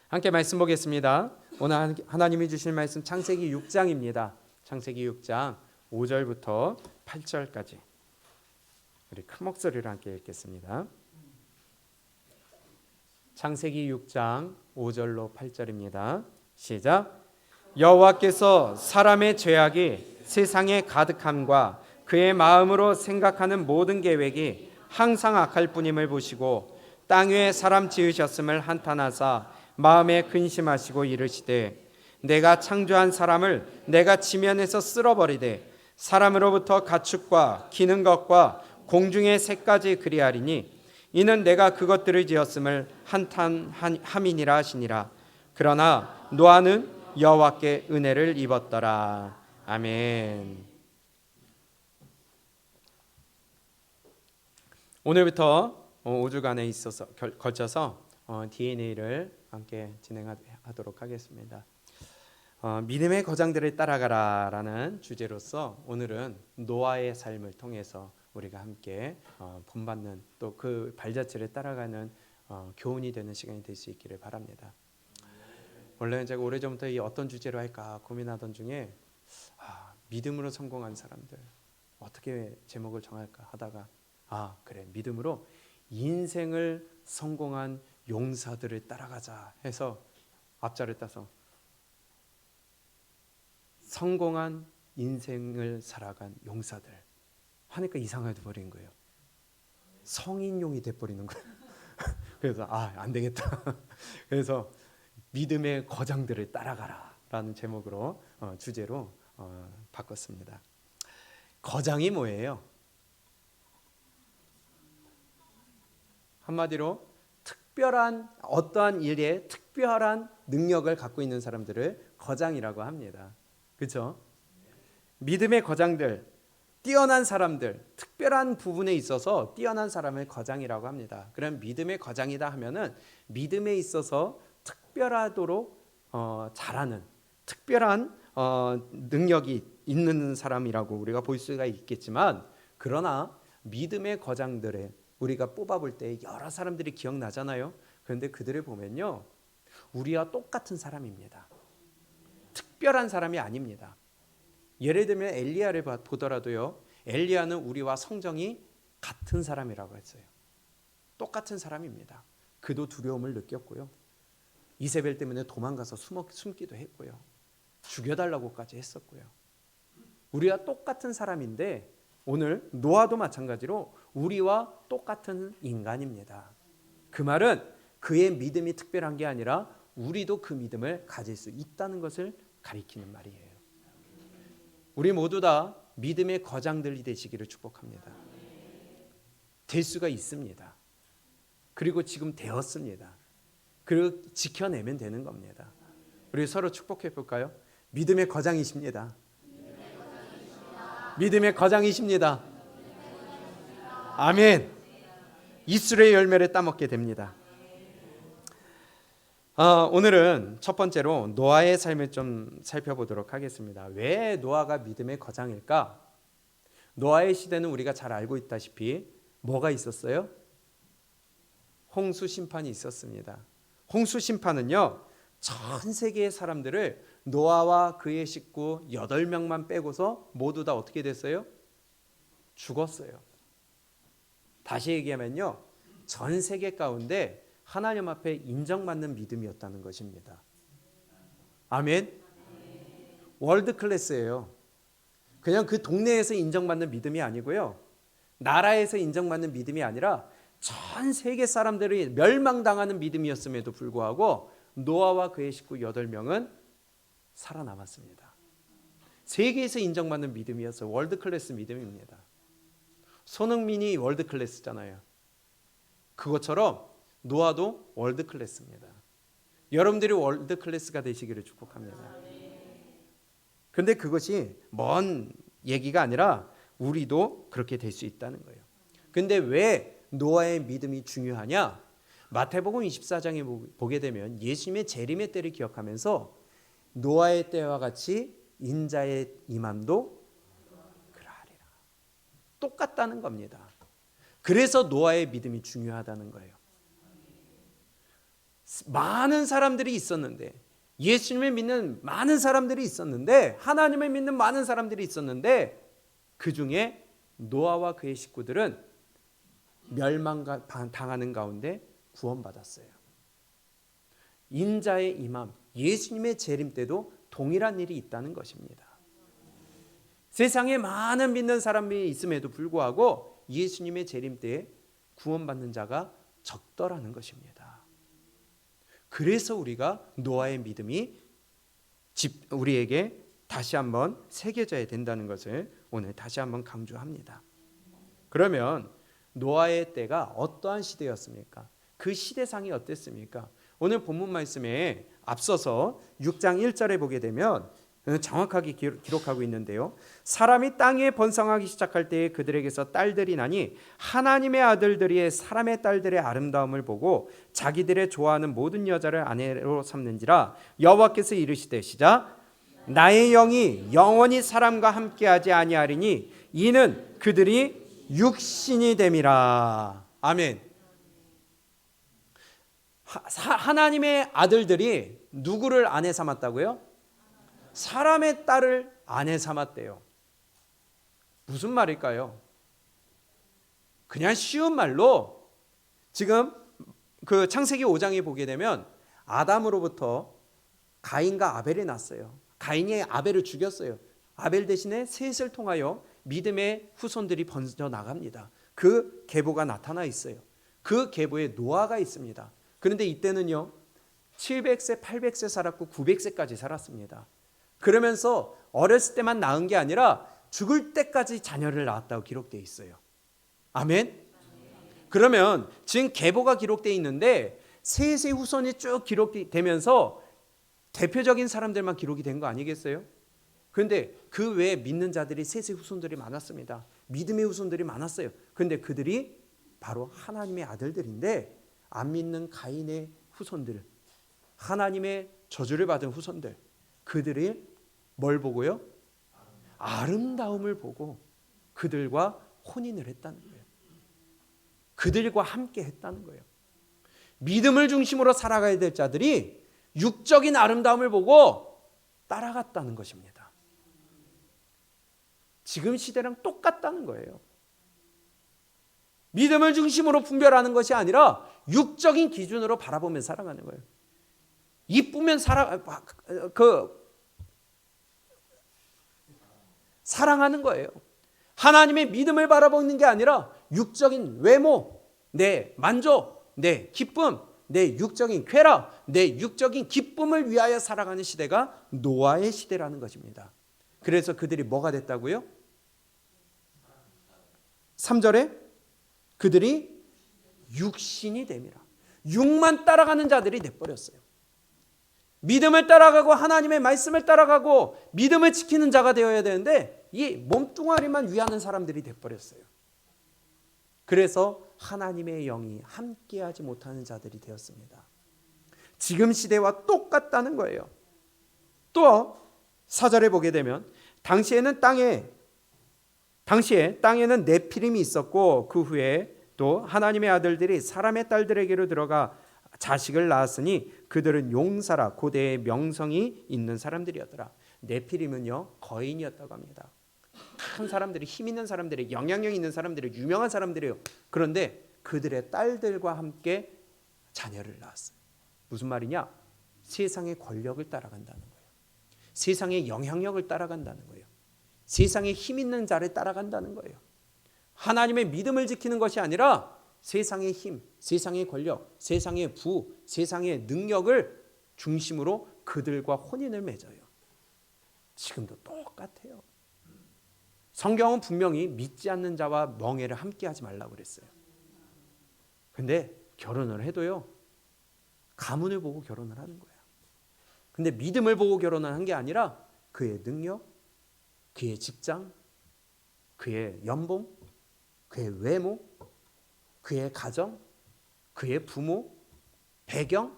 함께 말씀 보겠습니다. 오늘 하나님이 주실 말씀 창세기 6장입니다. 창세기 6장 5절부터 8절까지 우리 큰 목소리로 함께 읽겠습니다. 창세기 6장 5절로 8절입니다. 시작. 여호와께서 사람의 죄악이 세상에 가득함과 그의 마음으로 생각하는 모든 계획이 항상 악할 뿐임을 보시고 땅 위에 사람 지으셨음을 한탄하사 마음에 근심하시고 이르시되 내가 창조한 사람을 내가 지면에서 쓸어버리되 사람으로부터 가축과 기는 것과 공중의 새까지 그리하리니 이는 내가 그것들을 지었음을 한탄함이니라 하시니라. 그러나 노아는 여호와께 은혜를 입었더라. 아멘. 오늘부터 5주간에 있어서 걸쳐서 DNA를 함께 진행하도록 하겠습니다. 믿음의 거장들을 따라가라 라는 주제로서 오늘은 노아의 삶을 통해서 우리가 함께 본받는 또 그 발자취를 따라가는 교훈이 되는 시간이 될 수 있기를 바랍니다. 원래는 제가 오래전부터 이 어떤 주제로 할까 고민하던 중에 믿음으로 성공한 사람들 어떻게 제목을 정할까 하다가 그래, 믿음으로 인생을 성공한 용사들을 따라가자 해서 앞자를 따서 성공한 인생을 살아간 용사들 하니까 이상하게 버린 거예요. 성인용이 돼버리는 거예요. 그래서 안 되겠다. 그래서 믿음의 거장들을 따라가라 라는 제목으로 주제로 바꿨습니다. 거장이 뭐예요? 한마디로 특별한 어떠한 일에 특별한 능력을 갖고 있는 사람들을 거장이라고 합니다. 그렇죠? 믿음의 거장들, 뛰어난 사람들, 특별한 부분에 있어서 뛰어난 사람을 거장이라고 합니다. 그럼 믿음의 거장이다 하면은 믿음에 있어서 특별하도록 잘하는 특별한 능력이 있는 사람이라고 우리가 볼 수가 있겠지만, 그러나 믿음의 거장들의 우리가 뽑아볼 때 여러 사람들이 기억나잖아요. 그런데 그들을 보면요, 우리와 똑같은 사람입니다. 특별한 사람이 아닙니다. 예를 들면 엘리야를 보더라도요, 엘리야는 우리와 성정이 같은 사람이라고 했어요. 똑같은 사람입니다. 그도 두려움을 느꼈고요, 이세벨 때문에 도망가서 숨기도 했고요, 죽여달라고까지 했었고요. 우리와 똑같은 사람인데 오늘 노아도 마찬가지로 우리와 똑같은 인간입니다. 그 말은 그의 믿음이 특별한 게 아니라 우리도 그 믿음을 가질 수 있다는 것을 가리키는 말이에요. 우리 모두 다 믿음의 거장들이 되시기를 축복합니다. 될 수가 있습니다. 그리고 지금 되었습니다. 그리고 지켜내면 되는 겁니다. 우리 서로 축복해 볼까요? 믿음의 거장이십니다. 믿음의 거장이십니다. 아멘. 이슬의 열매를 따먹게 됩니다. 오늘은 첫 번째로 노아의 삶을 좀 살펴보도록 하겠습니다. 왜 노아가 믿음의 거장일까? 노아의 시대는 우리가 잘 알고 있다시피 뭐가 있었어요? 홍수 심판이 있었습니다. 홍수 심판은요, 전 세계의 사람들을 노아와 그의 식구 8명만 빼고서 모두 다 어떻게 됐어요? 죽었어요. 다시 얘기하면요, 전 세계 가운데 하나님 앞에 인정받는 믿음이었다는 것입니다. 아멘. 월드 클래스예요. 그냥 그 동네에서 인정받는 믿음이 아니고요, 나라에서 인정받는 믿음이 아니라 전 세계 사람들이 멸망당하는 믿음이었음에도 불구하고 노아와 그의 식구 8명은 살아남았습니다. 세계에서 인정받는 믿음이었어요. 월드 클래스 믿음입니다. 손흥민이 월드 클래스잖아요. 그것처럼 노아도 월드 클래스입니다. 여러분들이 월드 클래스가 되시기를 축복합니다. 그런데 그것이 먼 얘기가 아니라 우리도 그렇게 될 수 있다는 거예요. 그런데 왜 노아의 믿음이 중요하냐? 마태복음 24장에 보게 되면 예수님의 재림의 때를 기억하면서 노아의 때와 같이 인자의 임함도 그러하리라. 똑같다는 겁니다. 그래서 노아의 믿음이 중요하다는 거예요. 많은 사람들이 있었는데, 예수님을 믿는 많은 사람들이 있었는데, 하나님을 믿는 많은 사람들이 있었는데, 그 중에 노아와 그의 식구들은 멸망당하는 가운데 구원받았어요. 인자의 임함, 예수님의 재림 때도 동일한 일이 있다는 것입니다. 세상에 많은 믿는 사람이 있음에도 불구하고 예수님의 재림 때에 구원받는 자가 적더라는 것입니다. 그래서 우리가 노아의 믿음이 우리에게 다시 한번 새겨져야 된다는 것을 오늘 다시 한번 강조합니다. 그러면 노아의 때가 어떠한 시대였습니까? 그 시대상이 어땠습니까? 오늘 본문 말씀에 앞서서 6장 1절에 보게 되면 정확하게 기록하고 있는데요. 사람이 땅에 번성하기 시작할 때에 그들에게서 딸들이 나니 하나님의 아들들이 사람의 딸들의 아름다움을 보고 자기들의 좋아하는 모든 여자를 아내로 삼는지라. 여호와께서 이르시되 시작. 나의 영이 영원히 사람과 함께하지 아니하리니 이는 그들이 육신이 됨이라. 아멘. 하나님의 아들들이 누구를 아내 삼았다고요? 사람의 딸을 아내 삼았대요. 무슨 말일까요? 그냥 쉬운 말로 지금 그 창세기 5장에 보게 되면 아담으로부터 가인과 아벨이 났어요. 가인이 아벨을 죽였어요. 아벨 대신에 셋을 통하여 믿음의 후손들이 번져 나갑니다. 그 계보가 나타나 있어요. 그 계보에 노아가 있습니다. 그런데 이때는요 700세, 800세 살았고 900세까지 살았습니다. 그러면서 어렸을 때만 낳은 게 아니라 죽을 때까지 자녀를 낳았다고 기록되어 있어요. 아멘. 그러면 지금 계보가 기록되어 있는데 셋의 후손이 쭉 기록되면서 대표적인 사람들만 기록이 된 거 아니겠어요? 그런데 그 외에 믿는 자들이 셋의 후손들이 많았습니다. 믿음의 후손들이 많았어요. 그런데 그들이 바로 하나님의 아들들인데 안 믿는 가인의 후손들, 하나님의 저주를 받은 후손들, 그들이 뭘 보고요? 아름다움을 보고 그들과 혼인을 했다는 거예요. 그들과 함께 했다는 거예요. 믿음을 중심으로 살아가야 될 자들이 육적인 아름다움을 보고 따라갔다는 것입니다. 지금 시대랑 똑같다는 거예요. 믿음을 중심으로 분별하는 것이 아니라 육적인 기준으로 바라보며 살아가는 거예요. 이쁘면 사랑하는 거예요. 하나님의 믿음을 바라보는 게 아니라 육적인 외모, 내 만족, 내 기쁨, 내 육적인 쾌락, 내 육적인 기쁨을 위하여 살아가는 시대가 노아의 시대라는 것입니다. 그래서 그들이 뭐가 됐다고요? 3절에 그들이 육신이 됨이라. 육만 따라가는 자들이 돼버렸어요. 믿음을 따라가고 하나님의 말씀을 따라가고 믿음을 지키는 자가 되어야 되는데 이 몸뚱아리만 위하는 사람들이 돼버렸어요. 그래서 하나님의 영이 함께하지 못하는 자들이 되었습니다. 지금 시대와 똑같다는 거예요. 또 4절에 보게 되면 당시에 땅에는 네피림이 있었고 그 후에 또 하나님의 아들들이 사람의 딸들에게로 들어가 자식을 낳았으니 그들은 용사라 고대의 명성이 있는 사람들이었더라. 네피림은요 거인이었다고 합니다. 큰 사람들이, 힘 있는 사람들이, 영향력 있는 사람들이, 유명한 사람들이에요. 그런데 그들의 딸들과 함께 자녀를 낳았어요. 무슨 말이냐? 세상의 권력을 따라간다는 거예요. 세상의 영향력을 따라간다는 거예요. 세상에 힘 있는 자를 따라간다는 거예요. 하나님의 믿음을 지키는 것이 아니라 세상의 힘, 세상의 권력, 세상의 부, 세상의 능력을 중심으로 그들과 혼인을 맺어요. 지금도 똑같아요. 성경은 분명히 믿지 않는 자와 멍에를 함께 하지 말라고 그랬어요. 근데 결혼을 해도요 가문을 보고 결혼을 하는 거예요. 근데 믿음을 보고 결혼을 한 게 아니라 그의 능력, 그의 직장, 그의 연봉, 그의 외모, 그의 가정, 그의 부모, 배경.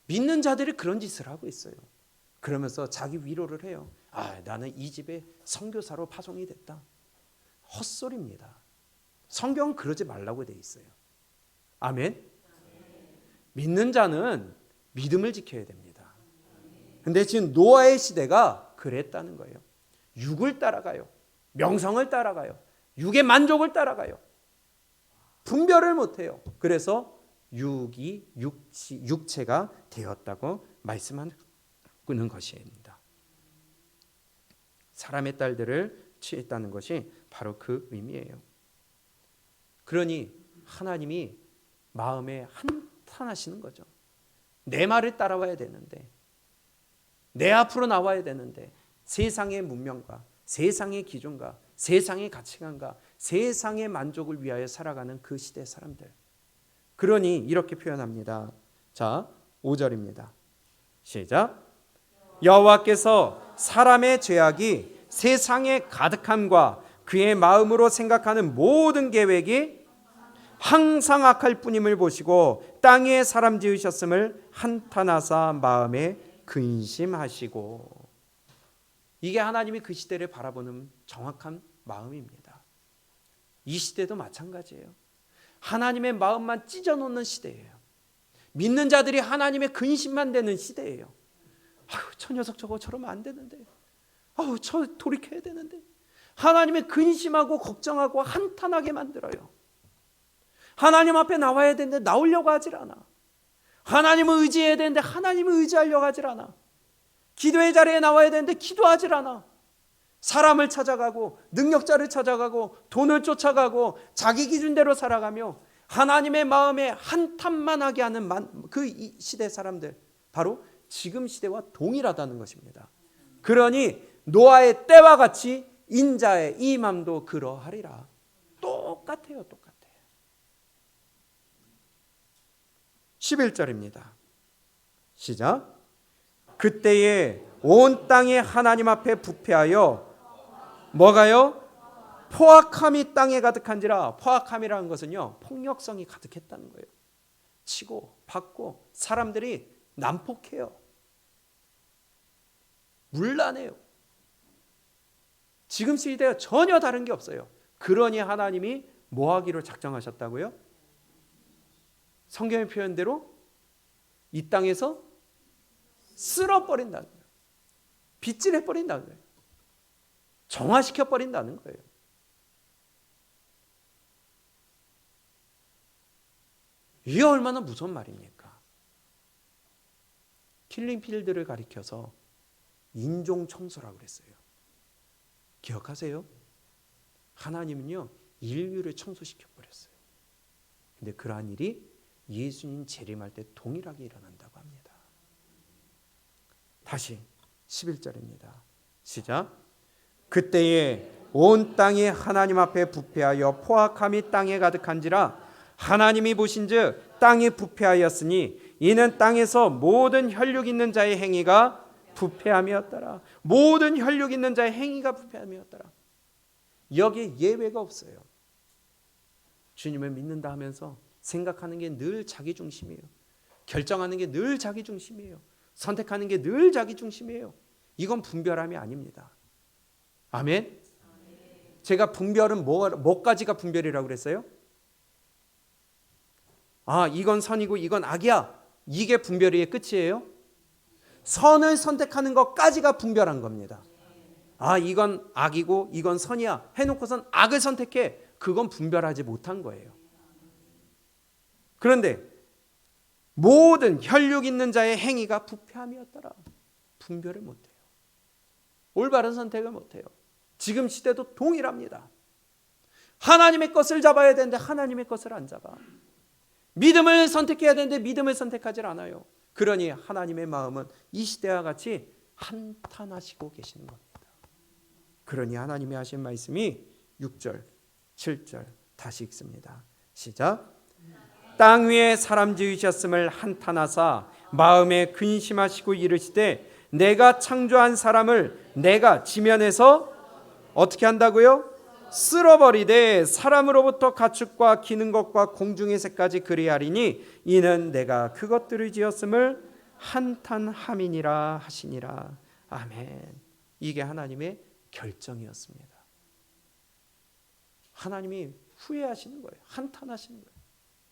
믿는 자들이 그런 짓을 하고 있어요. 그러면서 자기 위로를 해요. 나는 이 집에 선교사로 파송이 됐다. 헛소리입니다. 성경은 그러지 말라고 돼 있어요. 아멘. 믿는 자는 믿음을 지켜야 됩니다. 근데 지금 노아의 시대가 그랬다는 거예요. 육을 따라가요. 명성을 따라가요. 육의 만족을 따라가요. 분별을 못해요. 그래서 육체가 되었다고 말씀하는 것입니다. 사람의 딸들을 취했다는 것이 바로 그 의미예요. 그러니 하나님이 마음에 한탄하시는 거죠. 내 말을 따라와야 되는데, 내 앞으로 나와야 되는데, 세상의 문명과 세상의 기준과 세상의 가치관과 세상의 만족을 위하여 살아가는 그 시대의 사람들. 그러니 이렇게 표현합니다. 자, 5절입니다. 시작. 여호와께서 사람의 죄악이 세상에 가득함과 그의 마음으로 생각하는 모든 계획이 항상 악할 뿐임을 보시고 땅에 사람 지으셨음을 한탄하사 마음에 근심하시고. 이게 하나님이 그 시대를 바라보는 정확한 마음입니다. 이 시대도 마찬가지예요. 하나님의 마음만 찢어놓는 시대예요. 믿는 자들이 하나님의 근심만 되는 시대예요. 아유, 저 녀석 저거 저러면 안 되는데, 아유, 저 돌이켜야 되는데. 하나님의 근심하고 걱정하고 한탄하게 만들어요. 하나님 앞에 나와야 되는데 나오려고 하질 않아. 하나님을 의지해야 되는데 하나님을 의지하려고 하질 않아. 기도의 자리에 나와야 되는데 기도하질 않아. 사람을 찾아가고 능력자를 찾아가고 돈을 쫓아가고 자기 기준대로 살아가며 하나님의 마음에 한탄만 하게 하는 그 시대 사람들, 바로 지금 시대와 동일하다는 것입니다. 그러니 노아의 때와 같이 인자의 이 맘도 그러하리라. 똑같아요. 똑같아요. 11절입니다. 시작. 그때에 온 땅이 하나님 앞에 부패하여 뭐가요? 포악함이 땅에 가득한지라. 포악함이라는 것은요, 폭력성이 가득했다는 거예요. 치고 받고 사람들이 난폭해요. 문란해요. 지금 시대와 전혀 다른 게 없어요. 그러니 하나님이 뭐 하기로 작정하셨다고요? 성경의 표현대로 이 땅에서 쓸어버린다는 거예요. 빗질해버린다는 거예요. 정화시켜버린다는 거예요. 이게 얼마나 무서운 말입니까? 킬링필드를 가리켜서 인종청소라고 그랬어요. 기억하세요? 하나님은요, 인류를 청소시켜버렸어요. 근데 그러한 일이 예수님 재림할 때 동일하게 일어난다고 합니다. 다시 11절입니다. 시작. 그때에 온 땅이 하나님 앞에 부패하여 포악함이 땅에 가득한지라. 하나님이 보신즉 땅이 부패하였으니 이는 땅에서 모든 혈육 있는 자의 행위가 부패함이었더라. 모든 혈육 있는 자의 행위가 부패함이었더라. 여기에 예외가 없어요. 주님을 믿는다 하면서 생각하는 게 늘 자기 중심이에요. 결정하는 게 늘 자기 중심이에요. 선택하는 게 늘 자기 중심이에요. 이건 분별함이 아닙니다. 아멘. 제가 분별은 뭐까지가 분별이라고 그랬어요? 아, 이건 선이고 이건 악이야. 이게 분별의 끝이에요? 선을 선택하는 것까지가 분별한 겁니다. 아, 이건 악이고 이건 선이야 해놓고선 악을 선택해. 그건 분별하지 못한 거예요. 그런데 모든 혈육 있는 자의 행위가 부패함이었더라. 분별을 못해요. 올바른 선택을 못해요. 지금 시대도 동일합니다. 하나님의 것을 잡아야 되는데 하나님의 것을 안 잡아. 믿음을 선택해야 되는데 믿음을 선택하지 않아요. 그러니 하나님의 마음은 이 시대와 같이 한탄하시고 계시는 겁니다. 그러니 하나님이 하신 말씀이 6절, 7절 다시 읽습니다. 시작. 땅 위에 사람 지으셨음을 한탄하사 마음에 근심하시고 이르시되 내가 창조한 사람을 내가 지면에서 어떻게 한다고요? 쓸어버리되 사람으로부터 가축과 기는 것과 공중의 새까지 그리하리니 이는 내가 그것들을 지었음을 한탄함이니라 하시니라. 아멘. 이게 하나님의 결정이었습니다. 하나님이 후회하시는 거예요. 한탄하시는 거예요.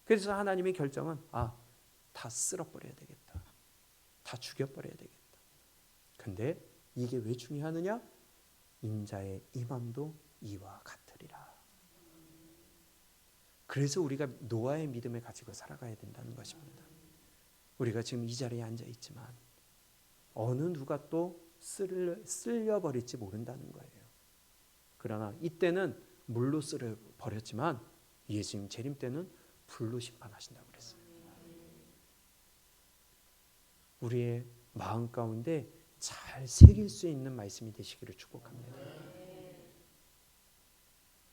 그래서 하나님의 결정은 다 다 쓸어버려야 되겠다. 다 죽여버려야 되겠다. 근데 이게 왜 중요하느냐? 인자의 임함도 이와 같으리라. 그래서 우리가 노아의 믿음을 가지고 살아가야 된다는 것입니다. 우리가 지금 이 자리에 앉아 있지만 어느 누가 또 쓸려버릴지 모른다는 거예요. 그러나 이때는 물로 쓸어버렸지만 예수님 재림 때는 불로 심판하신다고 그랬어요. 우리의 마음 가운데 잘 새길 수 있는 말씀이 되시기를 축복합니다.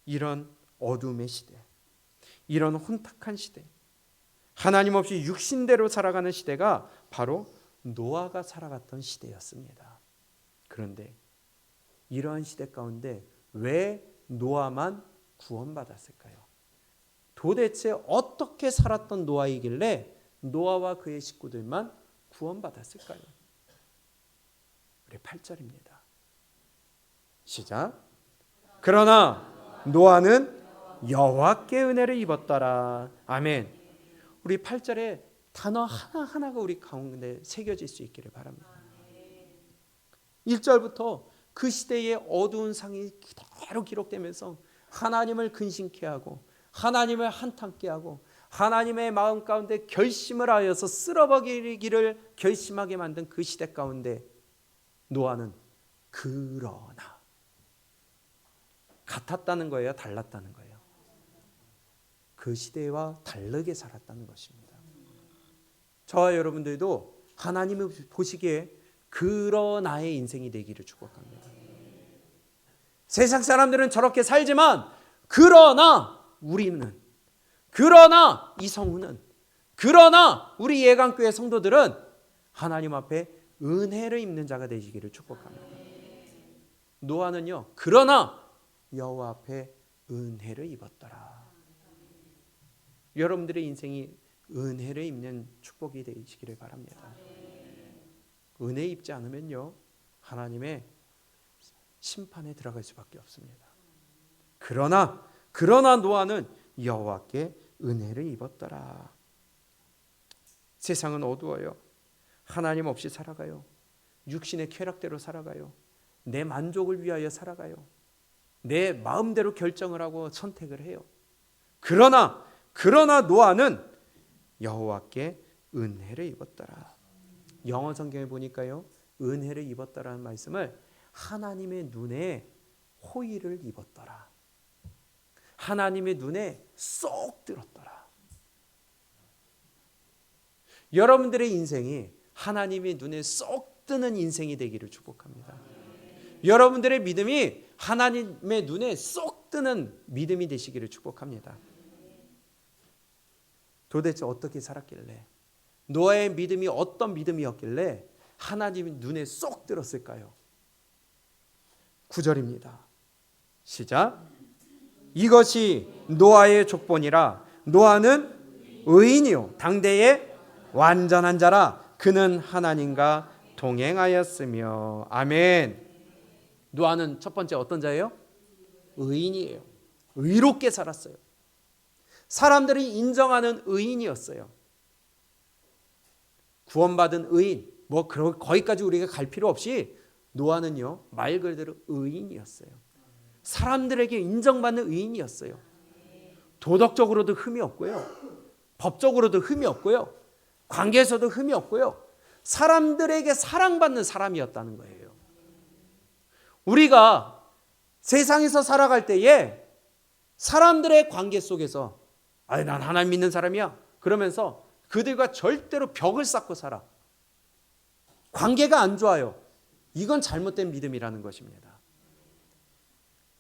이런 어둠의 시대, 이런 혼탁한 시대, 하나님 없이 육신대로 살아가는 시대가 바로 노아가 살아갔던 시대였습니다. 그런데 이러한 시대 가운데 왜 노아만 구원받았을까요? 도대체 어떻게 살았던 노아이길래 노아와 그의 식구들만 구원받았을까요? 우리 8절입니다. 시작. 그러나 노아는 여호와께 은혜를 입었더라. 아멘. 우리 8절에 단어 하나하나가 우리 가운데 새겨질 수 있기를 바랍니다. 1절부터 그 시대의 어두운 상이 그대로 기록되면서 하나님을 근심케 하고 하나님을 한탄케 하고 하나님의 마음 가운데 결심을 하여서 쓸어버리기를 결심하게 만든 그 시대 가운데 노아는 그러나 같았다는 거예요? 달랐다는 거예요? 그 시대와 다르게 살았다는 것입니다. 저와 여러분들도 하나님을 보시기에 그러나의 인생이 되기를 축복합니다. 세상 사람들은 저렇게 살지만 그러나 우리는, 그러나 이성우는, 그러나 우리 예강교회 성도들은 하나님 앞에 은혜를 입는 자가 되시기를 축복합니다. 노아는요, 그러나 여호와 앞에 은혜를 입었더라. 여러분들의 인생이 은혜를 입는 축복이 되시기를 바랍니다. 은혜 입지 않으면요, 하나님의 심판에 들어갈 수밖에 없습니다. 그러나 노아는 여호와께 은혜를 입었더라. 세상은 어두워요. 하나님 없이 살아가요. 육신의 쾌락대로 살아가요. 내 만족을 위하여 살아가요. 내 마음대로 결정을 하고 선택을 해요. 그러나 노아는 여호와께 은혜를 입었더라. 영어 성경에 보니까요, 은혜를 입었다라는 말씀을 하나님의 눈에 호의를 입었더라, 하나님의 눈에 쏙 들었더라. 여러분들의 인생이 하나님의 눈에 쏙 뜨는 인생이 되기를 축복합니다. 여러분들의 믿음이 하나님의 눈에 쏙 뜨는 믿음이 되시기를 축복합니다. 도대체 어떻게 살았길래, 노아의 믿음이 어떤 믿음이었길래 하나님의 눈에 쏙 들었을까요? 9절입니다. 시작. 이것이 노아의 족본이라. 노아는 의인이요 당대의 완전한 자라. 그는 하나님과 동행하였으며. 아멘. 노아는 첫 번째 어떤 자예요? 의인이에요. 의롭게 살았어요. 사람들이 인정하는 의인이었어요. 구원받은 의인, 거기까지 우리가 갈 필요 없이 노아는요, 말 그대로 의인이었어요. 사람들에게 인정받는 의인이었어요. 도덕적으로도 흠이 없고요, 법적으로도 흠이 없고요, 관계에서도 흠이 없고요, 사람들에게 사랑받는 사람이었다는 거예요. 우리가 세상에서 살아갈 때에 사람들의 관계 속에서 난 하나님 믿는 사람이야 그러면서 그들과 절대로 벽을 쌓고 살아. 관계가 안 좋아요. 이건 잘못된 믿음이라는 것입니다.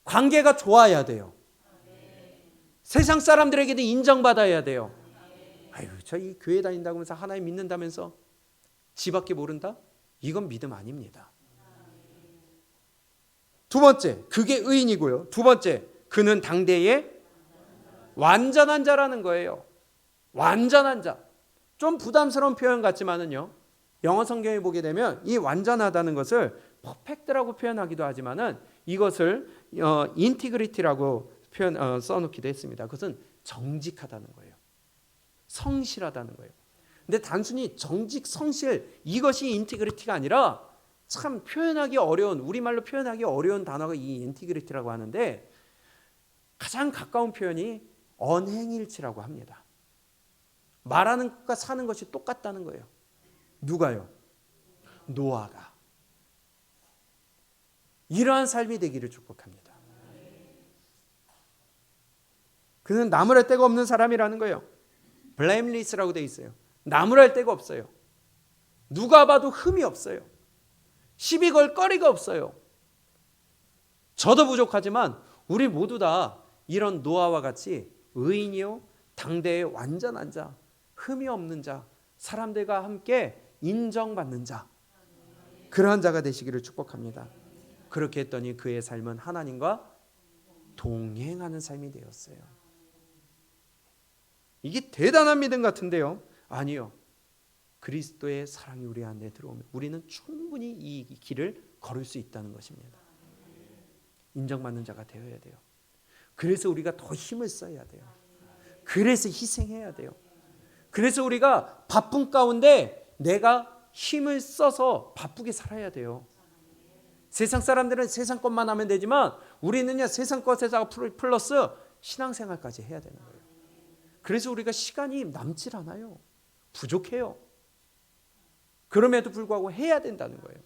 관계가 좋아야 돼요. 세상 사람들에게도 인정받아야 돼요. 저 이 교회 다닌다고 하면서 하나님 믿는다면서 지밖에 모른다? 이건 믿음 아닙니다. 두 번째, 그게 의인이고요. 두 번째, 그는 당대의 완전한 자라는 거예요. 완전한 자. 좀 부담스러운 표현 같지만은요, 영어 성경에 보게 되면 이 완전하다는 것을 퍼펙트라고 표현하기도 하지만은 이것을 인티그리티라고 써놓기도 했습니다. 그것은 정직하다는 거예요. 성실하다는 거예요. 근데 단순히 정직, 성실 이것이 인티그리티가 아니라 참 표현하기 어려운, 우리말로 표현하기 어려운 단어가 이 인티그리티라고 하는데 가장 가까운 표현이 언행일치라고 합니다. 말하는 것과 사는 것이 똑같다는 거예요. 누가요? 노아가. 이러한 삶이 되기를 축복합니다. 그는 나무랄 데가 없는 사람이라는 거예요. blameless라고 되어 있어요. 나무랄 데가 없어요. 누가 봐도 흠이 없어요. 시비 걸 거리가 없어요. 저도 부족하지만 우리 모두 다 이런 노아와 같이 의인이요 당대의 완전한 자, 흠이 없는 자, 사람들과 함께 인정받는 자, 그러한 자가 되시기를 축복합니다. 그렇게 했더니 그의 삶은 하나님과 동행하는 삶이 되었어요. 이게 대단한 믿음 같은데요. 아니요. 그리스도의 사랑이 우리 안에 들어오면 우리는 충분히 이 길을 걸을 수 있다는 것입니다. 인정받는 자가 되어야 돼요. 그래서 우리가 더 힘을 써야 돼요. 그래서 희생해야 돼요. 그래서 우리가 바쁜 가운데 내가 힘을 써서 바쁘게 살아야 돼요. 세상 사람들은 세상 것만 하면 되지만 우리는요 세상 것에다가 플러스 신앙생활까지 해야 되는 거예요. 그래서 우리가 시간이 남질 않아요. 부족해요. 그럼에도 불구하고 해야 된다는 거예요.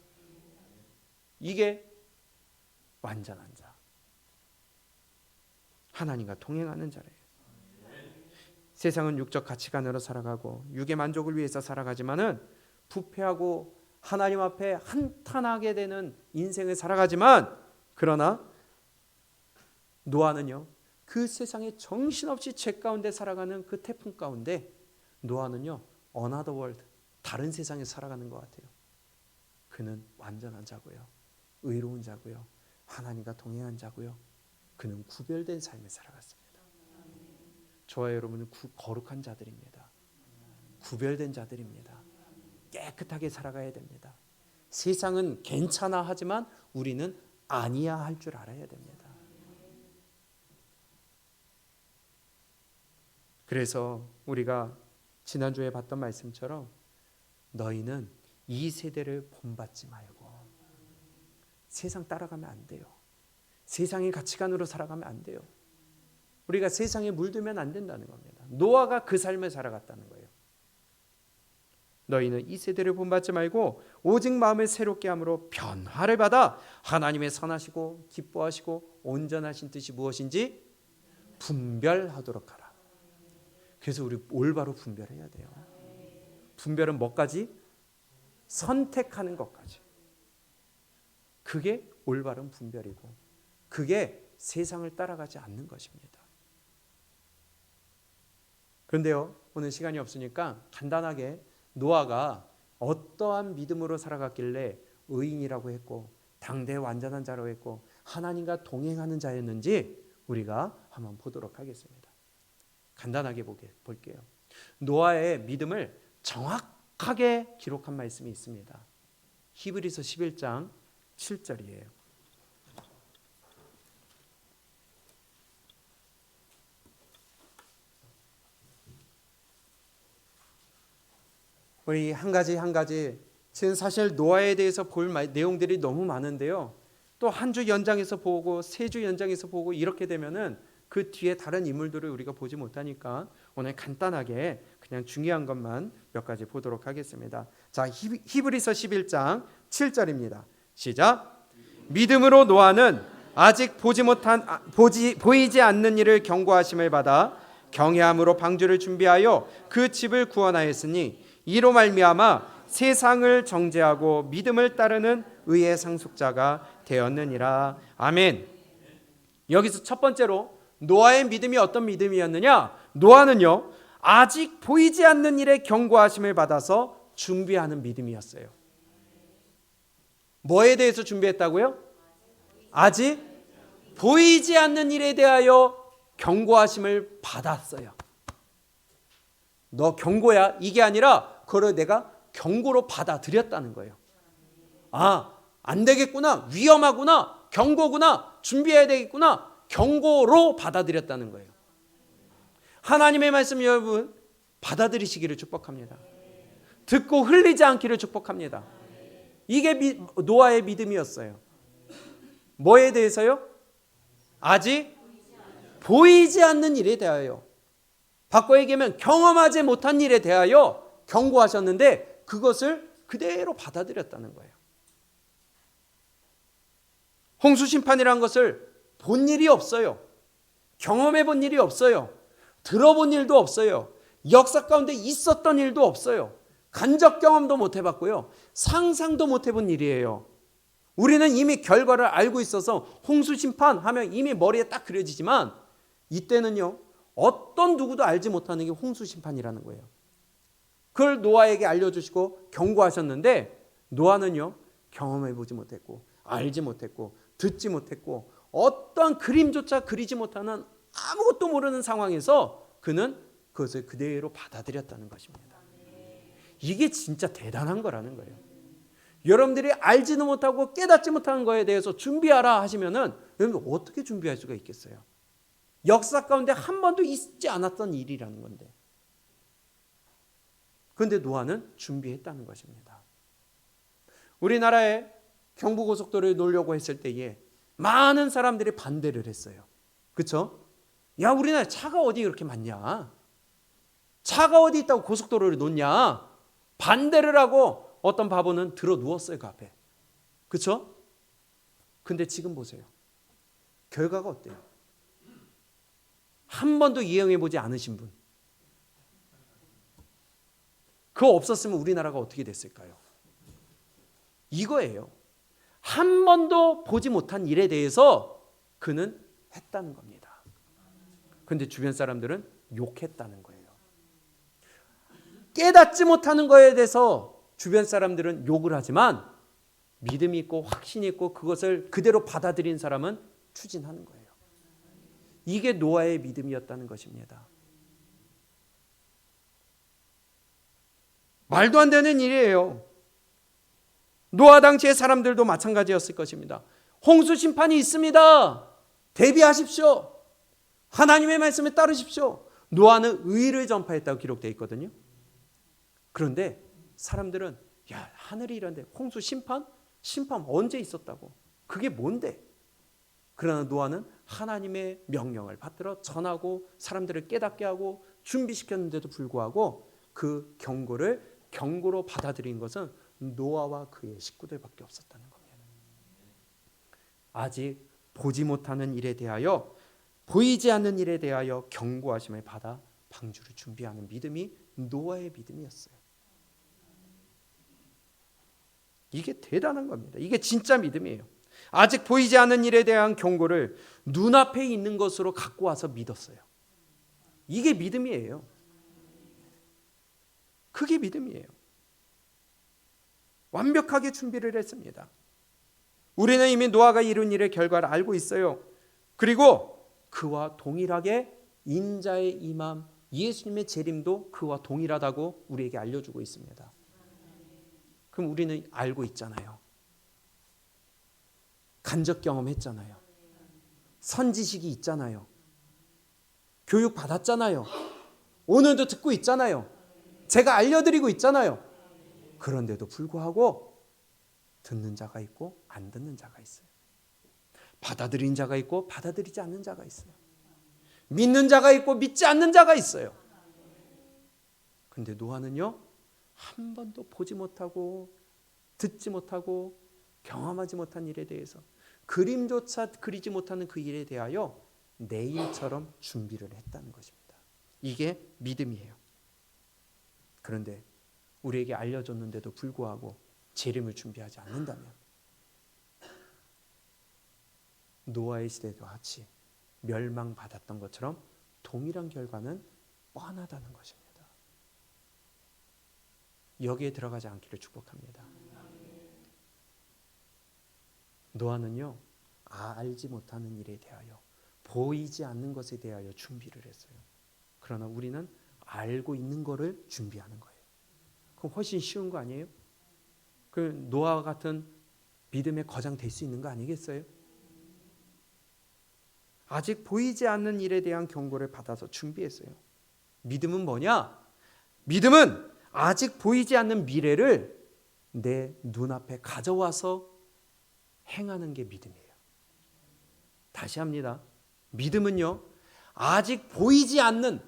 이게 완전한 자, 하나님과 동행하는 자래요. 세상은 육적 가치관으로 살아가고 육의 만족을 위해서 살아가지만은 부패하고 하나님 앞에 한탄하게 되는 인생을 살아가지만, 그러나 노아는요 그 세상에 정신없이 죄 가운데 살아가는 그 태풍 가운데 노아는요 another world, 다른 세상에 살아가는 것 같아요. 그는 완전한 자고요, 의로운 자고요, 하나님과 동행한 자고요, 그는 구별된 삶을 살아갔습니다. 저와 여러분은 거룩한 자들입니다. 구별된 자들입니다. 깨끗하게 살아가야 됩니다. 세상은 괜찮아 하지만 우리는 아니야 할 줄 알아야 됩니다. 그래서 우리가 지난주에 봤던 말씀처럼 너희는 이 세대를 본받지 말고 세상 따라가면 안 돼요. 세상의 가치관으로 살아가면 안 돼요. 우리가 세상에 물들면 안 된다는 겁니다. 노아가 그 삶을 살아갔다는 거예요. 너희는 이 세대를 본받지 말고 오직 마음을 새롭게 함으로 변화를 받아 하나님의 선하시고 기뻐하시고 온전하신 뜻이 무엇인지 분별하도록 하라. 그래서 우리 올바로 분별해야 돼요. 분별은 뭐까지? 선택하는 것까지. 그게 올바른 분별이고 그게 세상을 따라가지 않는 것입니다. 그런데요 오늘 시간이 없으니까 간단하게 노아가 어떠한 믿음으로 살아갔길래 의인이라고 했고 당대의 완전한 자라고 했고 하나님과 동행하는 자였는지 우리가 한번 보도록 하겠습니다. 간단하게 볼게요. 노아의 믿음을 정확하게 기록한 말씀이 있습니다. 히브리서 11장 7절이에요. 우리 한 가지 지금 사실 노아에 대해서 볼 내용들이 너무 많은데요. 또 한 주 연장해서 보고 세 주 연장해서 보고 이렇게 되면은 그 뒤에 다른 인물들을 우리가 보지 못하니까 오늘 간단하게 그냥 중요한 것만 몇 가지 보도록 하겠습니다. 자, 히브리서 11장 7절입니다. 시작. 믿음으로 노아는 아직 보이지 않는 일을 경고하심을 받아 경외함으로 방주를 준비하여 그 집을 구원하였으니 이로 말미암아 세상을 정죄하고 믿음을 따르는 의의 상속자가 되었느니라. 아멘. 여기서 첫 번째로 노아의 믿음이 어떤 믿음이었느냐? 노아는요 아직 보이지 않는 일에 경고하심을 받아서 준비하는 믿음이었어요. 뭐에 대해서 준비했다고요? 아직 보이지 않는 일에 대하여 경고하심을 받았어요. 너 경고야 이게 아니라 그걸 내가 경고로 받아들였다는 거예요. 아, 안 되겠구나, 위험하구나, 경고구나, 준비해야 되겠구나, 경고로 받아들였다는 거예요. 하나님의 말씀 여러분 받아들이시기를 축복합니다. 듣고 흘리지 않기를 축복합니다. 이게 노아의 믿음이었어요. 뭐에 대해서요? 아직 보이지 않는 일에 대하여. 바꿔 얘기하면 경험하지 못한 일에 대하여 경고하셨는데 그것을 그대로 받아들였다는 거예요. 홍수 심판이라는 것을 본 일이 없어요. 경험해 본 일이 없어요. 들어본 일도 없어요. 역사 가운데 있었던 일도 없어요. 간접 경험도 못 해봤고요. 상상도 못 해본 일이에요. 우리는 이미 결과를 알고 있어서 홍수 심판 하면 이미 머리에 딱 그려지지만 이때는요, 어떤 누구도 알지 못하는 게 홍수 심판이라는 거예요. 그걸 노아에게 알려주시고 경고하셨는데 노아는요, 경험해보지 못했고 알지 못했고 듣지 못했고 어떤 그림조차 그리지 못하는 아무것도 모르는 상황에서 그는 그것을 그대로 받아들였다는 것입니다. 이게 진짜 대단한 거라는 거예요. 여러분들이 알지도 못하고 깨닫지 못하는 거에 대해서 준비하라 하시면은 여러분 어떻게 준비할 수가 있겠어요? 역사 가운데 한 번도 있지 않았던 일이라는 건데. 그런데 노아는 준비했다는 것입니다. 우리나라에 경부고속도로에 놓으려고 했을 때에 많은 사람들이 반대를 했어요. 그렇죠? 야, 우리나라에 차가 어디 그렇게 많냐? 차가 어디 있다고 고속도로를 놓냐? 반대를 하고 어떤 바보는 들어 누웠어요, 그 앞에. 그렇죠? 근데 지금 보세요. 결과가 어때요? 한 번도 이행해 보지 않으신 분. 그거 없었으면 우리나라가 어떻게 됐을까요? 이거예요. 한 번도 보지 못한 일에 대해서 그는 했다는 겁니다. 그런데 주변 사람들은 욕했다는 거예요. 깨닫지 못하는 거에 대해서 주변 사람들은 욕을 하지만 믿음이 있고 확신이 있고 그것을 그대로 받아들인 사람은 추진하는 거예요. 이게 노아의 믿음이었다는 것입니다. 말도 안 되는 일이에요. 노아 당시의 사람들도 마찬가지였을 것입니다. 홍수 심판이 있습니다. 대비하십시오. 하나님의 말씀에 따르십시오. 노아는 의를 전파했다고 기록되어 있거든요. 그런데 사람들은 야, 하늘이 이런데 홍수 심판? 심판 언제 있었다고? 그게 뭔데? 그러나 노아는 하나님의 명령을 받들어 전하고 사람들을 깨닫게 하고 준비시켰는데도 불구하고 그 경고로 받아들인 것은 노아와 그의 식구들밖에 없었다는 겁니다. 아직 보지 못하는 일에 대하여 보이지 않는 일에 대하여 경고하심을 받아 방주를 준비하는 믿음이 노아의 믿음이었어요. 이게 대단한 겁니다. 이게 진짜 믿음이에요. 아직 보이지 않는 일에 대한 경고를 눈앞에 있는 것으로 갖고 와서 믿었어요. 이게 믿음이에요. 그게 믿음이에요. 완벽하게 준비를 했습니다. 우리는 이미 노아가 이룬 일의 결과를 알고 있어요. 그리고 그와 동일하게 인자의 임함, 예수님의 재림도 그와 동일하다고 우리에게 알려주고 있습니다. 그럼 우리는 알고 있잖아요. 간접 경험했잖아요. 선지식이 있잖아요. 교육 받았잖아요. 오늘도 듣고 있잖아요. 제가 알려드리고 있잖아요. 그런데도 불구하고 듣는 자가 있고 안 듣는 자가 있어요. 받아들인 자가 있고 받아들이지 않는 자가 있어요. 믿는 자가 있고 믿지 않는 자가 있어요. 그런데 노아는요, 한 번도 보지 못하고 듣지 못하고 경험하지 못한 일에 대해서 그림조차 그리지 못하는 그 일에 대하여 내일처럼 준비를 했다는 것입니다. 이게 믿음이에요. 그런데 우리에게 알려줬는데도 불구하고 재림을 준비하지 않는다면 노아의 시대도 같이 멸망받았던 것처럼 동일한 결과는 뻔하다는 것입니다. 여기에 들어가지 않기를 축복합니다. 노아는요, 알지 못하는 일에 대하여 보이지 않는 것에 대하여 준비를 했어요. 그러나 우리는 알고 있는 거를 준비하는 거예요. 그럼 훨씬 쉬운 거 아니에요? 그 노아와 같은 믿음의 거장 될 수 있는 거 아니겠어요? 아직 보이지 않는 일에 대한 경고를 받아서 준비했어요. 믿음은 뭐냐? 믿음은 아직 보이지 않는 미래를 내 눈앞에 가져와서 행하는 게 믿음이에요. 다시 합니다. 믿음은요, 아직 보이지 않는,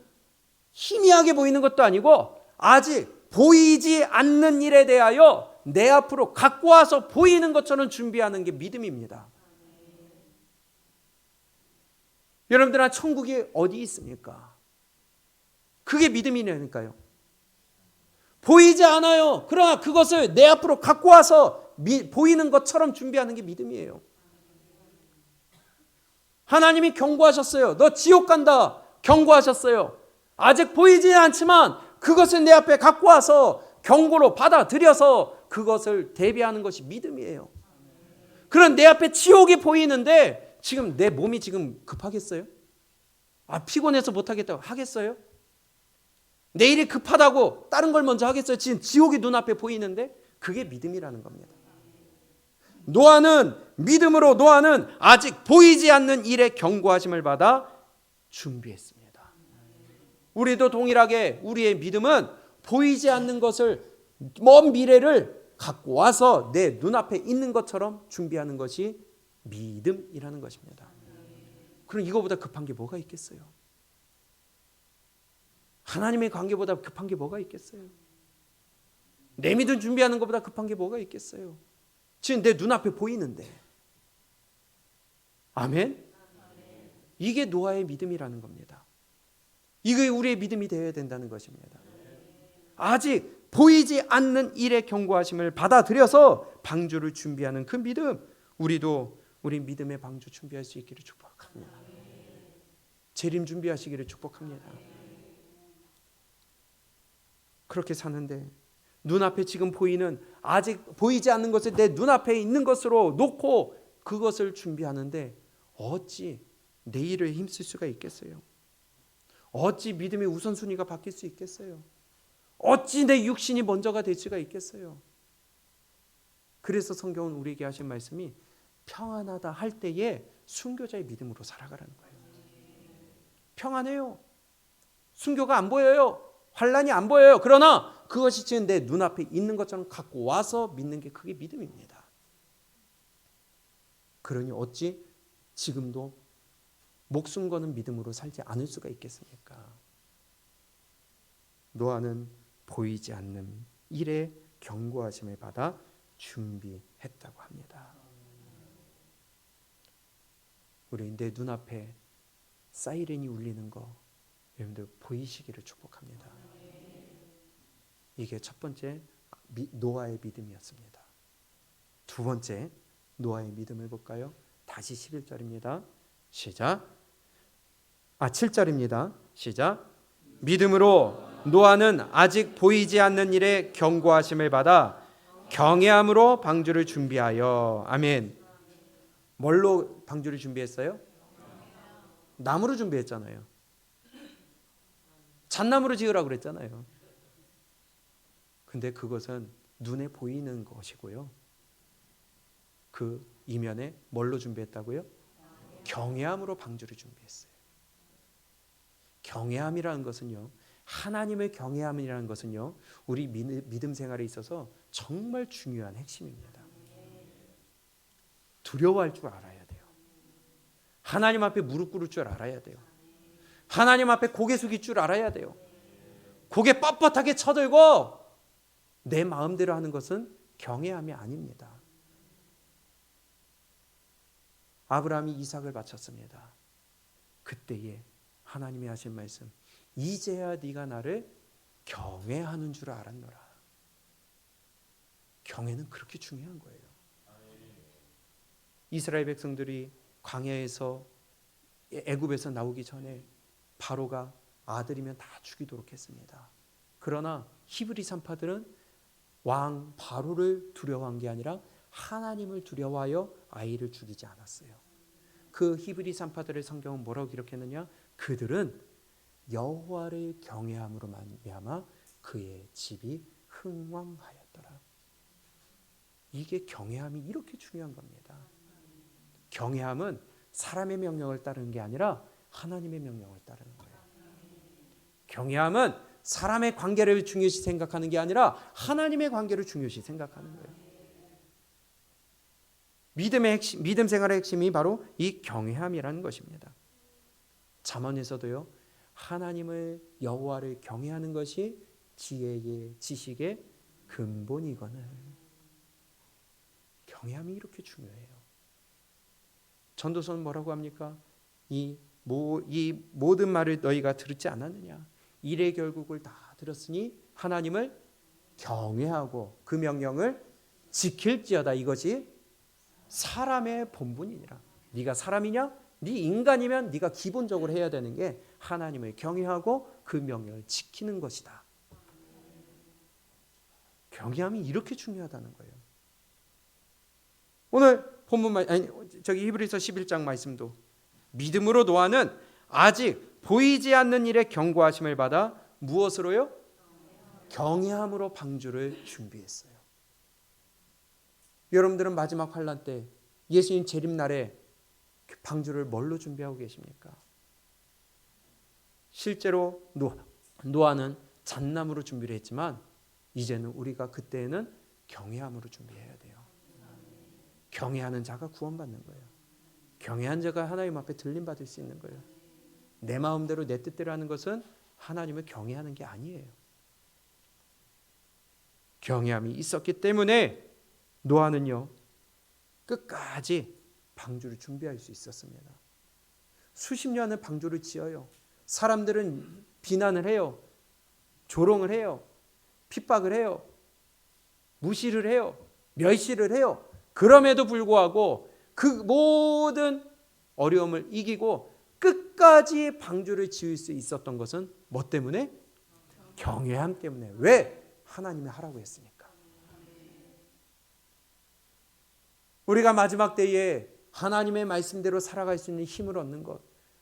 희미하게 보이는 것도 아니고 아직 보이지 않는 일에 대하여 내 앞으로 갖고 와서 보이는 것처럼 준비하는 게 믿음입니다. 여러분들은 천국이 어디 있습니까? 그게 믿음이라니까요. 보이지 않아요. 그러나 그것을 내 앞으로 갖고 와서 보이는 것처럼 준비하는 게 믿음이에요. 하나님이 경고하셨어요. 너 지옥 간다. 경고하셨어요. 아직 보이지 않지만 그것을 내 앞에 갖고 와서 경고로 받아들여서 그것을 대비하는 것이 믿음이에요. 그런 내 앞에 지옥이 보이는데 지금 내 몸이 지금 급하겠어요? 피곤해서 못하겠다고 하겠어요? 내일이 급하다고 다른 걸 먼저 하겠어요? 지금 지옥이 눈앞에 보이는데 그게 믿음이라는 겁니다. 믿음으로 노아는 아직 보이지 않는 일에 경고하심을 받아 준비했습니다. 우리도 동일하게 우리의 믿음은 보이지 않는 것을, 먼 미래를 갖고 와서 내 눈앞에 있는 것처럼 준비하는 것이 믿음이라는 것입니다. 그럼 이거보다 급한 게 뭐가 있겠어요? 하나님의 관계보다 급한 게 뭐가 있겠어요? 내 믿음 준비하는 것보다 급한 게 뭐가 있겠어요? 지금 내 눈앞에 보이는데. 아멘? 이게 노아의 믿음이라는 겁니다. 이게 우리의 믿음이 되어야 된다는 것입니다. 아직 보이지 않는 일의 경고하심을 받아들여서 방주를 준비하는 그 믿음, 우리도 우리 믿음의 방주 준비할 수 있기를 축복합니다. 재림 준비하시기를 축복합니다. 그렇게 사는데 눈앞에 지금 보이는, 아직 보이지 않는 것을 내 눈앞에 있는 것으로 놓고 그것을 준비하는데 어찌 내일을 힘쓸 수가 있겠어요? 어찌 믿음의 우선순위가 바뀔 수 있겠어요? 어찌 내 육신이 먼저가 될 수가 있겠어요? 그래서 성경은 우리에게 하신 말씀이 평안하다 할 때에 순교자의 믿음으로 살아가라는 거예요. 평안해요. 순교가 안 보여요. 환난이 안 보여요. 그러나 그것이 지금 내 눈앞에 있는 것처럼 갖고 와서 믿는 게 그게 믿음입니다. 그러니 어찌 지금도 목숨 거는 믿음으로 살지 않을 수가 있겠습니까? 노아는 보이지 않는 일에 경고하심을 받아 준비했다고 합니다. 우리 내 눈앞에 사이렌이 울리는 거 여러분들 보이시기를 축복합니다. 이게 첫 번째 노아의 믿음이었습니다. 두 번째 노아의 믿음을 볼까요? 다시 11절입니다. 시작. 7절입니다. 시작. 믿음으로 노아는 아직 보이지 않는 일에 경고하심을 받아 경외함으로 방주를 준비하여. 아멘. 뭘로 방주를 준비했어요? 나무로 준비했잖아요. 잣나무로 지으라고 그랬잖아요. 근데 그것은 눈에 보이는 것이고요. 그 이면에 뭘로 준비했다고요? 경외함으로 방주를 준비했어요. 경외함이라는 것은요, 하나님의 경외함이라는 것은요, 우리 믿음 생활에 있어서 정말 중요한 핵심입니다. 두려워할 줄 알아야 돼요. 하나님 앞에 무릎 꿇을 줄 알아야 돼요. 하나님 앞에 고개 숙일 줄 알아야 돼요. 고개 뻣뻣하게 쳐들고 내 마음대로 하는 것은 경외함이 아닙니다. 아브라함이 이삭을 바쳤습니다. 그때에 하나님이 하신 말씀, 이제야 네가 나를 경외하는 줄 알았노라. 경외는 그렇게 중요한 거예요. 이스라엘 백성들이 광야에서, 애굽에서 나오기 전에 바로가 아들이면 다 죽이도록 했습니다. 그러나 히브리 산파들은 왕 바로를 두려워한 게 아니라 하나님을 두려워하여 아이를 죽이지 않았어요. 그 히브리 산파들의 성경은 뭐라고 기록했느냐? 그들은 여호와를 경외함으로 말미암아 그의 집이 흥왕하였더라. 이게 경외함이 이렇게 중요한 겁니다. 경외함은 사람의 명령을 따르는 게 아니라 하나님의 명령을 따르는 거예요. 경외함은 사람의 관계를 중요시 생각하는 게 아니라 하나님의 관계를 중요시 생각하는 거예요. 믿음 생활의 핵심이 바로 이 경외함이라는 것입니다. 잠언에서도요, 하나님을 여호와를 경외하는 것이 지혜의 지식의 근본이거늘. 경외함이 이렇게 중요해요. 전도서는 뭐라고 합니까? 이 모든 말을 너희가 들었지 않았느냐? 일의 결국을 다 들었으니 하나님을 경외하고 그 명령을 지킬지어다. 이것이 사람의 본분이니라. 네가 사람이냐? 네 인간이면 네가 기본적으로 해야 되는 게 하나님을 경외하고 그 명령을 지키는 것이다. 경외함이 이렇게 중요하다는 거예요. 오늘 본문 히브리서 11장 말씀도 믿음으로 노아는 아직 보이지 않는 일에 경고하심을 받아 무엇으로요? 경외함으로 방주를 준비했어요. 여러분들은 마지막 환난 때 예수님 재림날에 방주를 뭘로 준비하고 계십니까? 실제로 노아는 잣나무로 준비를 했지만 이제는 우리가 그때는 경외함으로 준비해야 돼요. 경외하는 자가 구원받는 거예요. 경외한 자가 하나님 앞에 들림받을 수 있는 거예요. 내 마음대로 내 뜻대로 하는 것은 하나님을 경외하는 게 아니에요. 경외함이 있었기 때문에 노아는요, 끝까지 방주를 준비할 수 있었습니다. 수십 년을 방주를 지어요. 사람들은 비난을 해요. 조롱을 해요. 핍박을 해요. 무시를 해요. 멸시를 해요. 그럼에도 불구하고 그 모든 어려움을 이기고 끝까지 방주를 지을 수 있었던 것은 뭐 때문에? 경외함 때문에. 왜? 하나님이 하라고 했으니까. 우리가 마지막 때에 하나님의 말씀대로 살아갈 수 있는 힘을 얻는 것,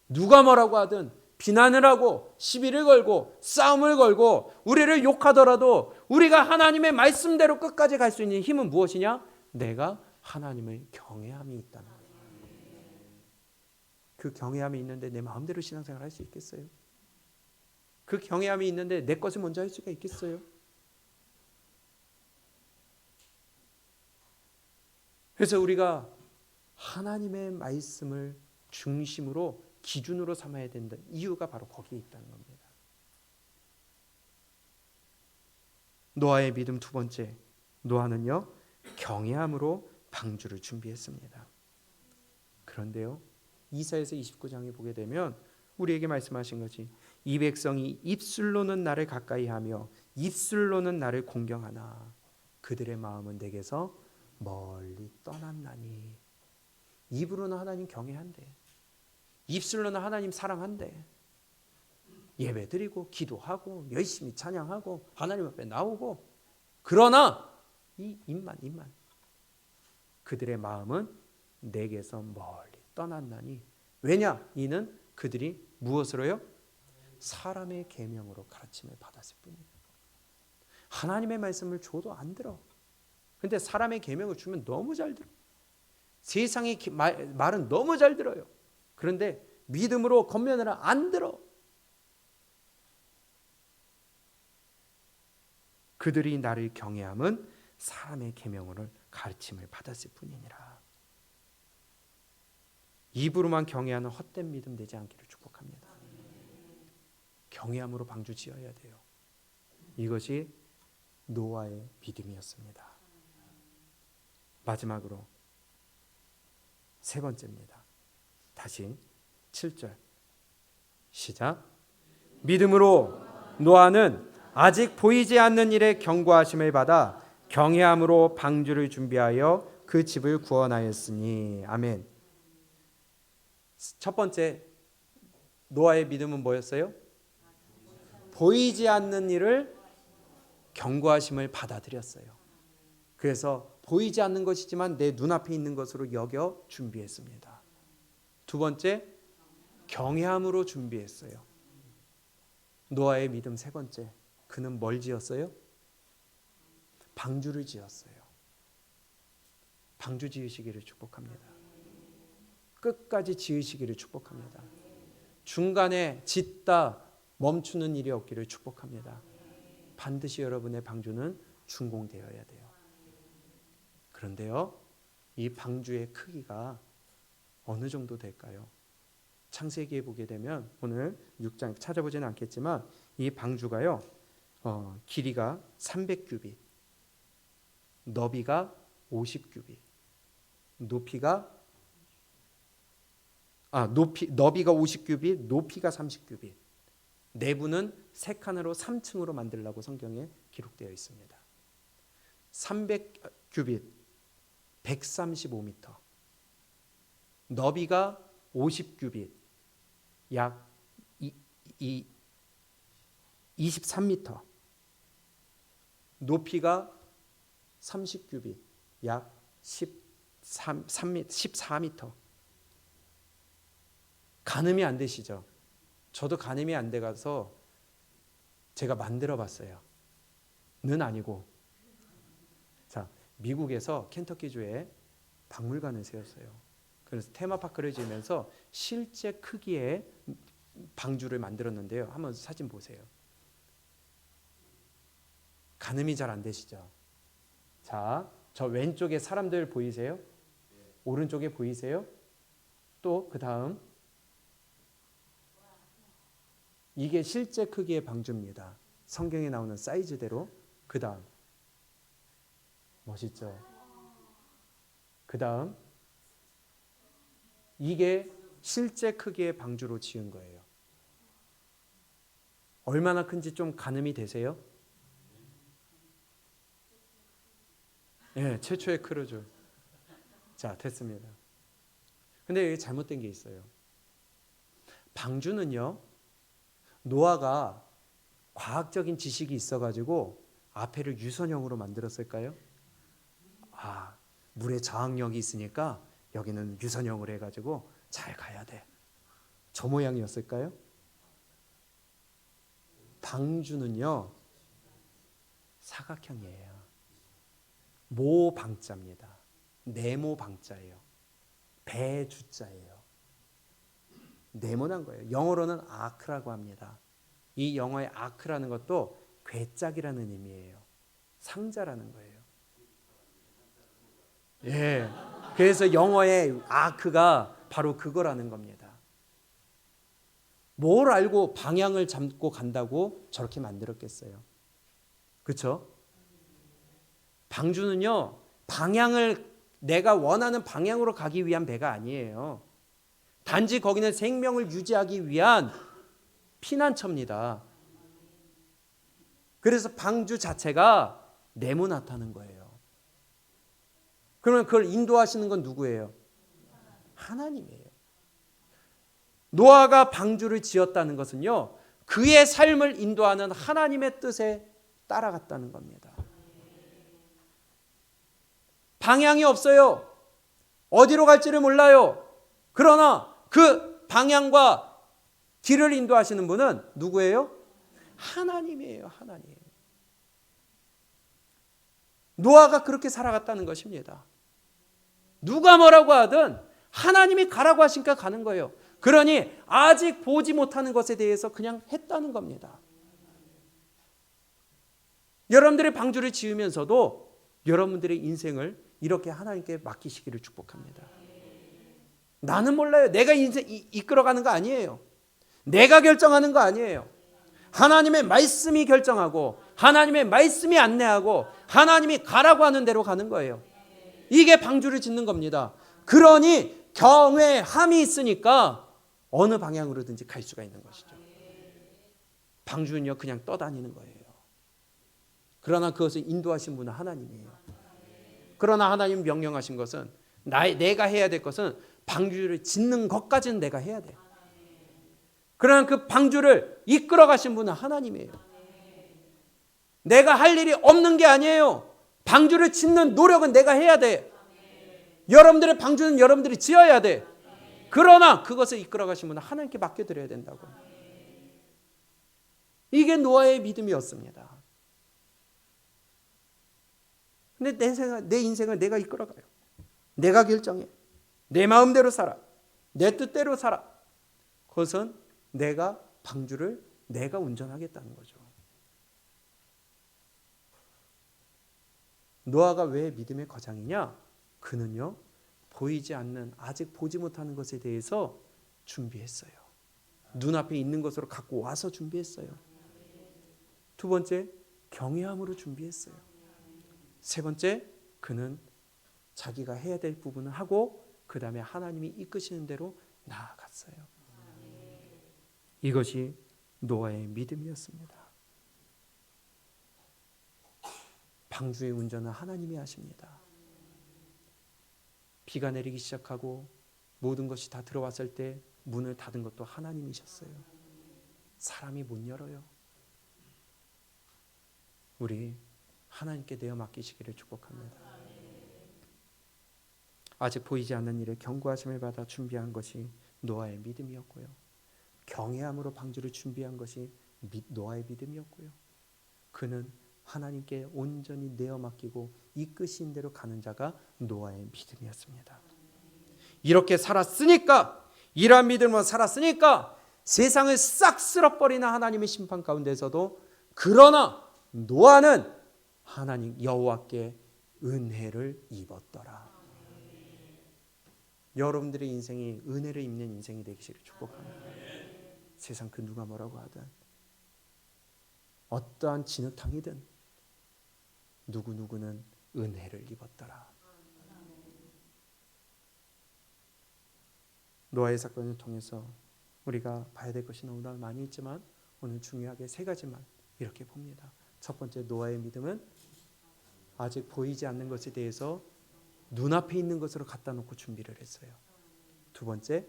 누가 뭐라고 하든 비난을 하고 시비를 걸고 싸움을 걸고 우리를 욕하더라도 우리가 하나님의 말씀대로 끝까지 갈 수 있는 힘은 무엇이냐? 내가 하나님의 경외함이 있다는 거예요. 그 경외함이 있는데 내 마음대로 신앙생활 할 수 있겠어요? 그 경외함이 있는데 내 것을 먼저 할 수가 있겠어요? 그래서 우리가 하나님의 말씀을 중심으로 기준으로 삼아야 된다. 이유가 바로 거기에 있다는 겁니다. 노아의 믿음 두 번째, 노아는요 경외함으로 방주를 준비했습니다. 그런데요 이사야서 29장에 보게 되면 우리에게 말씀하신 것이 이 백성이 입술로는 나를 가까이하며 입술로는 나를 공경하나 그들의 마음은 내게서 멀리 떠났나니. 입으로는 하나님 경외한대. 입술로는 하나님 사랑한대. 예배드리고 기도하고 열심히 찬양하고 하나님 앞에 나오고, 그러나 이 입만 그들의 마음은 내게서 멀리 떠났나니. 왜냐? 이는 그들이 무엇으로요? 사람의 계명으로 가르침을 받았을 뿐이에요. 하나님의 말씀을 줘도 안 들어. 근데 사람의 계명을 주면 너무 잘 들어. 세상의 말은 너무 잘 들어요. 그런데 믿음으로 권면을 안 들어. 그들이 나를 경외함은 사람의 계명으로 가르침을 받았을 뿐이니라. 입으로만 경외하는 헛된 믿음 되지 않기를 축복합니다. 경외함으로 방주 지어야 돼요. 이것이 노아의 믿음이었습니다. 마지막으로 세 번째입니다. 다시 7절 시작. 믿음으로 노아는 아직 보이지 않는 일에 경고하심을 받아 경외함으로 방주를 준비하여 그 집을 구원하였으니. 아멘. 첫 번째 노아의 믿음은 뭐였어요? 보이지 않는 일을 경고하심을 받아들였어요. 그래서 보이지 않는 것이지만 내 눈앞에 있는 것으로 여겨 준비했습니다. 두 번째, 경외함으로 준비했어요. 노아의 믿음 세 번째, 그는 뭘 지었어요? 방주를 지었어요. 방주 지으시기를 축복합니다. 끝까지 지으시기를 축복합니다. 중간에 짓다 멈추는 일이 없기를 축복합니다. 반드시 여러분의 방주는 준공되어야 돼요. 그런데요, 이 방주의 크기가 어느 정도 될까요? 창세기에 보게 되면 오늘 6장 찾아보지는 않겠지만 이 방주가요, 길이가 300규빗, 너비가 50규빗, 너비가 50규빗, 높이가 30규빗. 내부는 3칸으로 3층으로 만들라고 성경에 기록되어 있습니다. 300규빗, 135m. 너비가 50규빗, 약 23m. 높이가 30규빗, 약 14m. 가늠이 안 되시죠? 저도 가늠이 안 돼가서 제가 만들어 봤어요. 는 아니고. 자, 미국에서 켄터키주에 박물관을 세웠어요. 그래서 테마파크를 지으면서 실제 크기의 방주를 만들었는데요. 한번 사진 보세요. 가늠이 잘 안 되시죠? 자, 저 왼쪽에 사람들 보이세요? 오른쪽에 보이세요? 또 그 다음, 이게 실제 크기의 방주입니다. 성경에 나오는 사이즈대로. 그 다음, 멋있죠? 그 다음, 이게 실제 크기의 방주로 지은 거예요. 얼마나 큰지 좀 가늠이 되세요? 네, 최초의 크루즈. 자, 됐습니다. 근데 여기 잘못된 게 있어요. 방주는요, 노아가 과학적인 지식이 있어가지고 앞에를 유선형으로 만들었을까요? 물의 저항력이 있으니까 여기는 유선형으로 해가지고 잘 가야 돼. 저 모양이었을까요? 방주는요, 사각형이에요. 모방자입니다. 네모 방자예요. 배주자예요. 네모난 거예요. 영어로는 아크라고 합니다. 이 영어의 아크라는 것도 괴짝이라는 의미예요. 상자라는 거예요. 예. 그래서 영어의 아크가 바로 그거라는 겁니다. 뭘 알고 방향을 잡고 간다고 저렇게 만들었겠어요? 그렇죠? 방주는요, 방향을 내가 원하는 방향으로 가기 위한 배가 아니에요. 단지 거기는 생명을 유지하기 위한 피난처입니다. 그래서 방주 자체가 네모나다는 거예요. 그러면 그걸 인도하시는 건 누구예요? 하나님이에요. 노아가 방주를 지었다는 것은요, 그의 삶을 인도하는 하나님의 뜻에 따라갔다는 겁니다. 방향이 없어요. 어디로 갈지를 몰라요. 그러나 그 방향과 길을 인도하시는 분은 누구예요? 하나님이에요. 하나님. 노아가 그렇게 살아갔다는 것입니다. 누가 뭐라고 하든 하나님이 가라고 하시니까 가는 거예요. 그러니 아직 보지 못하는 것에 대해서 그냥 했다는 겁니다. 여러분들의 방주를 지으면서도 여러분들의 인생을 이렇게 하나님께 맡기시기를 축복합니다. 나는 몰라요. 내가 인생 이끌어가는 거 아니에요. 내가 결정하는 거 아니에요. 하나님의 말씀이 결정하고 하나님의 말씀이 안내하고 하나님이 가라고 하는 대로 가는 거예요. 이게 방주를 짓는 겁니다. 그러니 경외함이 있으니까 어느 방향으로든지 갈 수가 있는 것이죠. 방주는요, 그냥 떠다니는 거예요. 그러나 그것을 인도하신 분은 하나님이에요. 그러나 하나님 명령하신 것은 내가 해야 될 것은 방주를 짓는 것까지는 내가 해야 돼. 그러나 그 방주를 이끌어 가신 분은 하나님이에요. 내가 할 일이 없는 게 아니에요. 방주를 짓는 노력은 내가 해야 돼. 여러분들의 방주는 여러분들이 지어야 돼. 그러나 그것을 이끌어 가신 분은 하나님께 맡겨드려야 된다고. 이게 노아의 믿음이었습니다. 근데 내 인생을 내가 이끌어가요. 내가 결정해. 내 마음대로 살아. 내 뜻대로 살아. 그것은 내가 방주를 내가 운전하겠다는 거죠. 노아가 왜 믿음의 거장이냐? 그는요, 보이지 않는, 아직 보지 못하는 것에 대해서 준비했어요. 눈앞에 있는 것으로 갖고 와서 준비했어요. 두 번째, 경외함으로 준비했어요. 세 번째, 그는 자기가 해야 될 부분을 하고 그 다음에 하나님이 이끄시는 대로 나아갔어요. 이것이 노아의 믿음이었습니다. 방주의 운전은 하나님이 하십니다. 비가 내리기 시작하고 모든 것이 다 들어왔을 때 문을 닫은 것도 하나님이셨어요. 사람이 못 열어요. 우리 하나님께 내어 맡기시기를 축복합니다. 아직 보이지 않는 일에 경고하심을 받아 준비한 것이 노아의 믿음이었고요. 경외함으로 방주를 준비한 것이 노아의 믿음이었고요. 그는 하나님께 온전히 내어 맡기고 이끄신 대로 가는 자가 노아의 믿음이었습니다. 이렇게 살았으니까, 이러한 믿음으로 살았으니까 세상을 싹 쓸어버리는 하나님의 심판 가운데서도 그러나 노아는 하나님 여호와께 은혜를 입었더라. 여러분들의 인생이 은혜를 입는 인생이 되기를 축복합니다. 세상 그 누가 뭐라고 하든 어떠한 진흙탕이든 누구누구는 은혜를 입었더라. 노아의 사건을 통해서 우리가 봐야 될 것이 너무나 많이 있지만 오늘 중요하게 세 가지만 이렇게 봅니다. 첫 번째, 노아의 믿음은 아직 보이지 않는 것에 대해서 눈앞에 있는 것으로 갖다 놓고 준비를 했어요. 두 번째,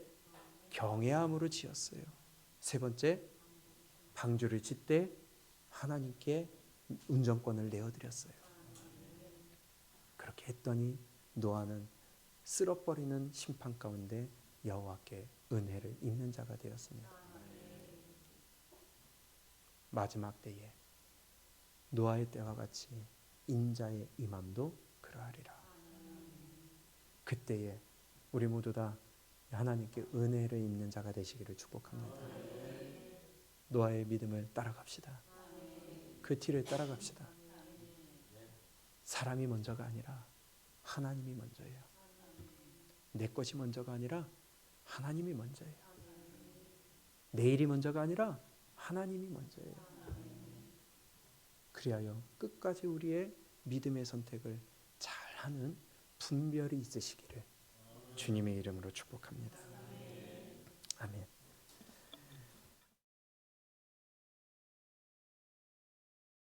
경외함으로 지었어요. 세 번째, 방주를 짓되 하나님께 운전권을 내어드렸어요. 그렇게 했더니 노아는 쓸어버리는 심판 가운데 여호와께 은혜를 입는 자가 되었습니다. 마지막 때에 노아의 때와 같이 인자의 임함도 그러하리라. 그때에 우리 모두 다 하나님께 은혜를 입는 자가 되시기를 축복합니다. 노아의 믿음을 따라갑시다. 그 뒤를 따라갑시다. 사람이 먼저가 아니라 하나님이 먼저예요. 내 것이 먼저가 아니라 하나님이 먼저예요. 내일이 먼저가 아니라 하나님이 먼저예요. 그리하여 끝까지 우리의 믿음의 선택을 잘하는 분별이 있으시기를 주님의 이름으로 축복합니다. 아멘.